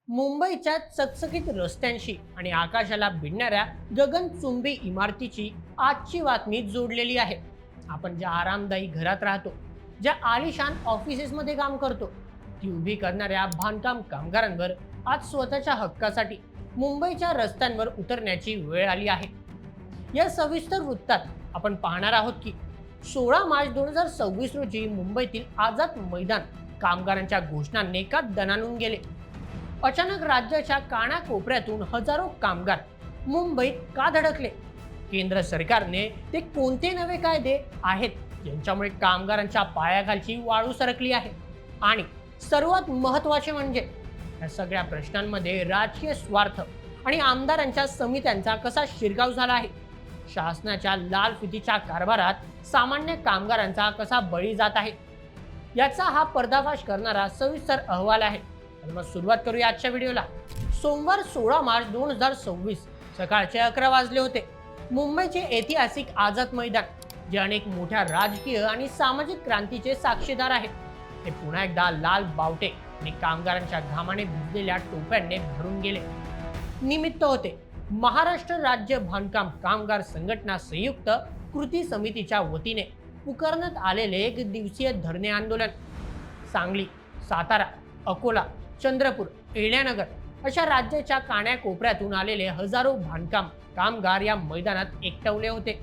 मुंबईच्या चकचकीत रस्त्यांशी आणि आकाशाला भिडणाऱ्या गगनचुंबी इमारतीची आजची बातमी जोडलेली आहे. आपण ज्या आरामदायी घरात राहतो, ज्या आलिशान ऑफिसेसमध्ये काम करतो, ती उभी करणाऱ्या बांधकाम कामगारांवर आज स्वतःच्या हक्कासाठी मुंबईच्या रस्त्यांवर उतरण्याची वेळ आली आहे. या सविस्तर वृत्तात आपण पाहणार आहोत की 16 मार्च 2026 रोजी मुंबईतील आझाद मैदान कामगारांच्या घोषणांनी का दणाणून गेले. अचानक राज्याच्या कानाकोपऱ्यातून हजारो कामगार मुंबईत का धडकले. केंद्र सरकारने ते कोणते नवे कायदे आहेत ज्यांच्यामुळे कामगारांच्या पायाखालची वाळू सरकली आहे. आणि सर्वात महत्त्वाचे म्हणजे या सगळ्या प्रश्नांमध्ये राजकीय स्वार्थ आणि आमदारांच्या समित्यांचा कसा शिरकाव झाला आहे. शासनाच्या लाल फितीच्या कारभारात सामान्य कामगारांचा कसा बळी जात आहे, याचा हा पर्दाफाश करणारा सविस्तर अहवाल आहे. तर मग सुरुवात करूया आजच्या व्हिडिओला. सोमवार 16 मार्च 2026 सकाळचे 11 वाजले होते. मुंबईचे ऐतिहासिक आझाद मैदान, जे अनेक मोठ्या राजकीय आणि सामाजिक क्रांतीचे साक्षीदार आहे, ते पुन्हा एकदा लाल बावटे आणि कामगारांच्या घामाने भिजलेल्या टोप्यांनी भरून गेले. निमित्त होते महाराष्ट्र राज्य बांधकाम कामगार संघटना संयुक्त कृती समितीच्या वतीने पुकारण्यात आलेले एक दिवसीय धरणे आंदोलन. सांगली, सातारा, अकोला, चंद्रपूर, अहिल्यानगर अशा राज्याच्या कानाकोपऱ्यातून आलेले हजारो बांधकाम कामगार या मैदानात एकटवले होते.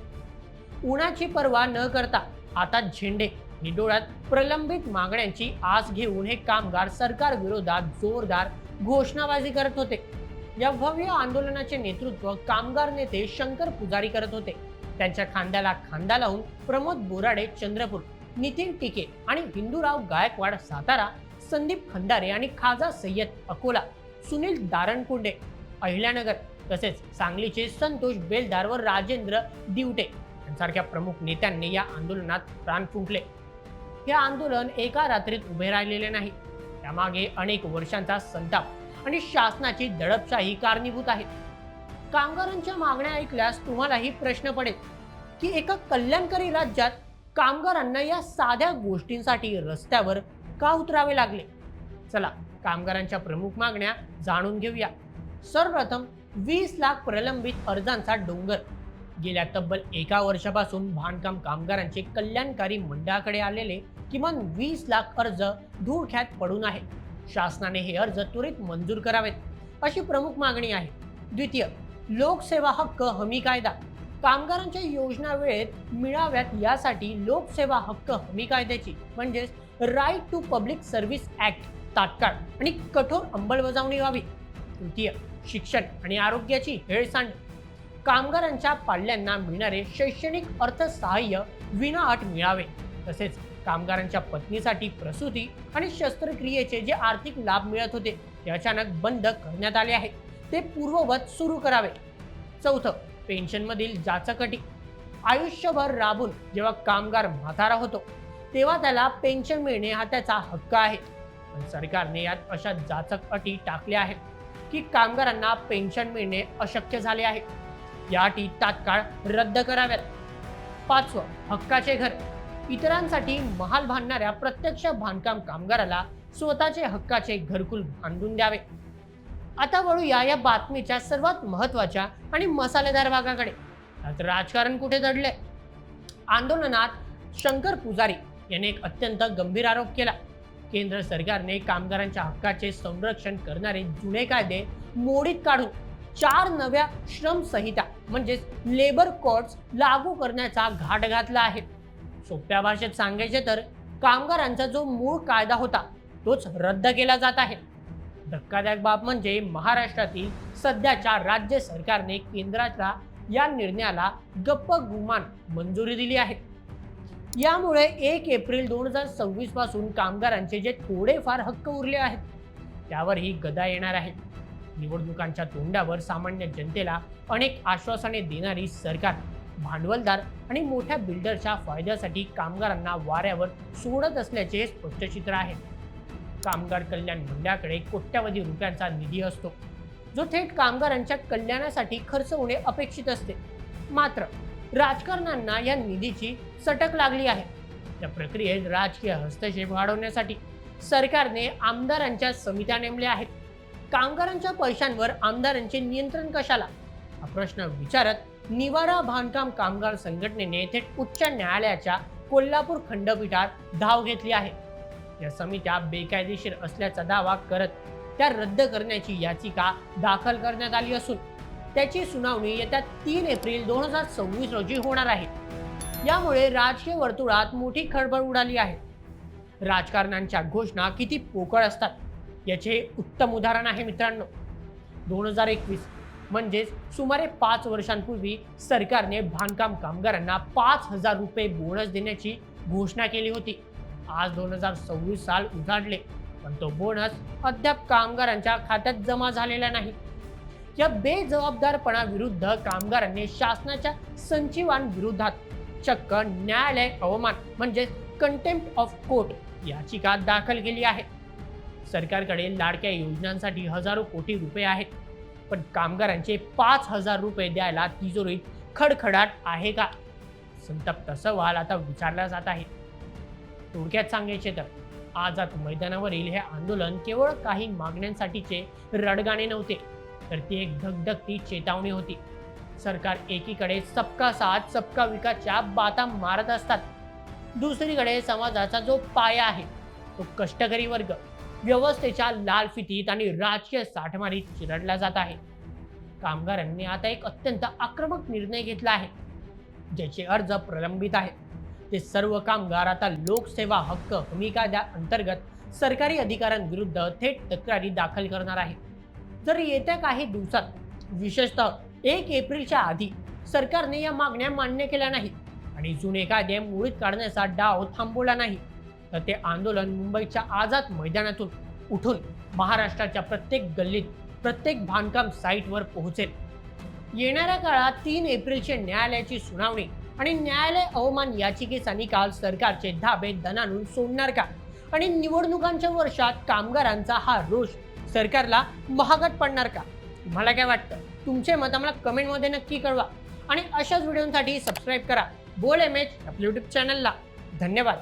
उन्हाची पर्वा न करता हातात झेंडे आणि डोळ्यात प्रलंबित मागण्यांची आस घेऊन हे कामगार सरकार विरोधात जोरदार घोषणाबाजी करत होते. या भव्य आंदोलनाचे नेतृत्व कामगार नेते शंकर पुजारी करत होते. त्यांच्या खांद्याला खांदा लावून प्रमोद बोराडे चंद्रपूर, नितीन टिके आणि हिंदूराव गायकवाड सातारा, संदीप खंडारे आणि खाजा सय्यद अकोला, सुनील दारणकुंडे अहिल्यानगर, तसेच सांगलीचे संतोष बेलदार व राजेंद्र दिवटे यांसारख्या प्रमुख नेत्यांनी या आंदोलनात प्राण फुंकले. हे आंदोलन एका रात्रीत उभे राहिलेले नाही. त्यामागे अनेक वर्षांचा संताप आणि शासनाची दडपशाही कारणीभूत आहे. कामगारांच्या मागण्या ऐकल्यास तुम्हालाही प्रश्न पडेल की एका कल्याणकारी राज्यात कामगारांना या साध्या गोष्टींसाठी रस्त्यावर का उतरावे लागले. चला कामगारांच्या प्रमुख मागण्या जाणून घेऊया. सर्वप्रथम 20 लाख प्रलंबित अर्जांचा डोंगर. गेल्या तब्बल एका वर्षापासून बांधकाम कामगारांचे कल्याणकारी मंडळाकडे आलेले किमान 20 लाख अर्ज धुळख्यात पडून आहे. शासनाने हे अर्ज त्वरित मंजूर करावेत अशी प्रमुख मागणी आहे. द्वितीय, लोकसेवा हक्क हमी कायदा. कामगारांच्या योजना वेळेत मिळाव्यात यासाठी लोकसेवा हक्क हमी कायद्याची म्हणजेच right to public service act तात्काळ आणि कठोर अंमलबजावणी व्हावी. तृतीय, शिक्षण आणि आरोग्याची हेळसांड. कामगारांच्या पाल्यांना मिळणारे शैक्षणिक अर्थसहाय्य विनाअट मिळावे. तसेच कामगारांच्या पत्नीसाठी प्रसूती आणि शस्त्रक्रियेचे जे आर्थिक लाभ मिळत होते ते अचानक बंद करण्यात आले आहे, ते पूर्ववत सुरू करावे. चौथं, पेन्शनमधील जाचक-अटी. आयुष्यभर राबून जेव्हा कामगार म्हातारा होतो तेव्हा त्याला पेन्शन मिळणे हा त्याचा हक्क आहे. पण सरकारने यात अशा जाचक अटी टाकल्या आहेत की कामगारांना पेन्शन मिळणे अशक्य झाले आहे. या अटी तात्काळ रद्द कराव्यात. पाचवं, हक्काचे घर. इतरांसाठी महाल बांधणाऱ्या प्रत्यक्ष बांधकाम कामगाराला स्वतःचे हक्काचे घरकुल बांधून द्यावे. आता वळूया या बातमीच्या सर्वात महत्त्वाच्या आणि मसालेदार भागाकडे. तर राजकारण कुठे दडले. आंदोलनात शंकर पुजारी यांनी एक अत्यंत गंभीर आरोप केला. केंद्र सरकारने कामगारांच्या हक्काचे संरक्षण करणारे जुने कायदे मोडीत काढून 4 नव्या श्रम संहिता म्हणजेच लेबर कोड्स लागू करण्याचा घाट घातला आहे. सोप्या भाषेत सांगायचे तर कामगारांचा जो मूळ कायदा होता तोच रद्द केला जात आहे. धक्कादायक बाब म्हणजे महाराष्ट्रातील सध्याच्या राज्य सरकारने केंद्राच्या या निर्णयाला गप्प गुमान मंजुरी दिली आहे. यामुळे 1 एप्रिल 2026 पासून कामगारांचे जे थोडेफार हक्क उरले आहेत त्यावरही गदा येणार आहे. निवडणुकांच्या तोंडावर सामान्य जनतेला अनेक आश्वासने देणारी सरकार भांडवलदार आणि मोठ्या बिल्डरच्या फायद्यासाठी कामगारांना वाऱ्यावर सोडत असल्याचे हे स्पष्ट चित्र आहे. कामगार कल्याण मंडळाकडे कोट्यावधी रुपयांचा निधी असतो जो थेट कामगारांच्या कल्याणासाठी खर्च होणे अपेक्षित असते. मात्र राजकारण्यांना या निधीची सटक लागली आहे. त्या प्रक्रियेत राजकीय हस्तक्षेप वाढवण्यासाठी सरकारने आमदारांच्या समित्या नेमल्या आहेत. कामगारांच्या पैशांवर आमदारांचे नियंत्रण कशाला, हा प्रश्न विचारत निवारा बांधकाम कामगार संघटनेने थेट उच्च न्यायालयाच्या कोल्हापूर खंडपीठात धाव घेतली आहे. या समित्या बेकायदेशीर असल्याचा दावा करत त्या रद्द करण्याची याचिका दाखल करण्यात आली असून त्याची सुनावणी येत्या 3 एप्रिल 2026 रोजी होणार आहे. यामुळे राजकीय वर्तुळात मोठी खळबळ उडाली आहे. राजकारण्यांच्या घोषणा किती पोकळ असतात याचे हे उत्तम उदाहरण आहे मित्रांनो. 2021 म्हणजेच सुमारे 5 वर्षांपूर्वी सरकारने बांधकाम कामगारांना 5,000 रुपये बोनस देण्याची घोषणा केली होती. आज 2026 साल उजाडले, पण तो बोनस अद्याप कामगारांच्या खात्यात जमा झालेला नाही. या बेजबाबदारपणाविरुद्ध कामगारांनी शासनाच्या संचिवांविरोधात चक्क न्यायालय अवमान म्हणजे कंटेम्प्ट ऑफ कोर्ट याचिका दाखल केली आहे. सरकारकडे लाडक्या योजनांसाठी हजारो कोटी रुपये आहेत, पण कामगारांचे 5,000 रुपये द्यायला तिजोरीत खडखडाट आहे का? संतप्त सवाल आता विचारला जात आहे. थोडक्यात सांगायचे तर आझाद मैदानावरील हे आंदोलन केवळ काही मागण्यांसाठीचे रडगाणे नव्हते, तर ती एक धगधगती चेतावणी होती. सरकार एकीकडे सबका साथ सबका विकासच्या बाता मारत असतात, दुसरीकडे समाजाचा जो पाया आहे तो कष्टकरी वर्ग व्यवस्थेच्या लाल फितीत आणि राजकीय साठमारीत चिरडला जात आहे. कामगारांनी आता एक अत्यंत आक्रमक निर्णय घेतला आहे, ज्याचे अर्ज प्रलंबित आहेत. ते सर्व कामगार आता लोकसेवा हक्क हमी कायद्या अंतर्गत सरकारी अधिकाऱ्यांविरुद्ध थेट तक्रारी दाखल करणार आहे. जर येत्या काही दिवसात विशेषतः 1 एप्रिलच्या आधी सरकारने या मागण्या मान्य केल्या नाहीत आणि जुने कायदे मोडीत काढण्याचा डाव थांबवला नाही, तर ते आंदोलन मुंबईच्या आझाद मैदानातून उठून महाराष्ट्राच्या प्रत्येक गल्लीत प्रत्येक बांधकाम साईटवर पोहोचेल. येणाऱ्या काळात 3 एप्रिलची न्यायालयाची सुनावणी आणि न्यायालय अवमान याचिकेचा निकाल सरकारचे धाबे दणाणून सोडणार का? आणि निवडणुकांच्या वर्षात कामगारांचा हा रोष सरकारला महागात पडणार का? मला काय वाटतं? तुमचे मत आम्हाला कमेंटमध्ये नक्की कळवा आणि अशाच व्हिडिओसाठी सबस्क्राईब करा बोल एमएच आपल्या यूट्यूब चॅनलला. धन्यवाद.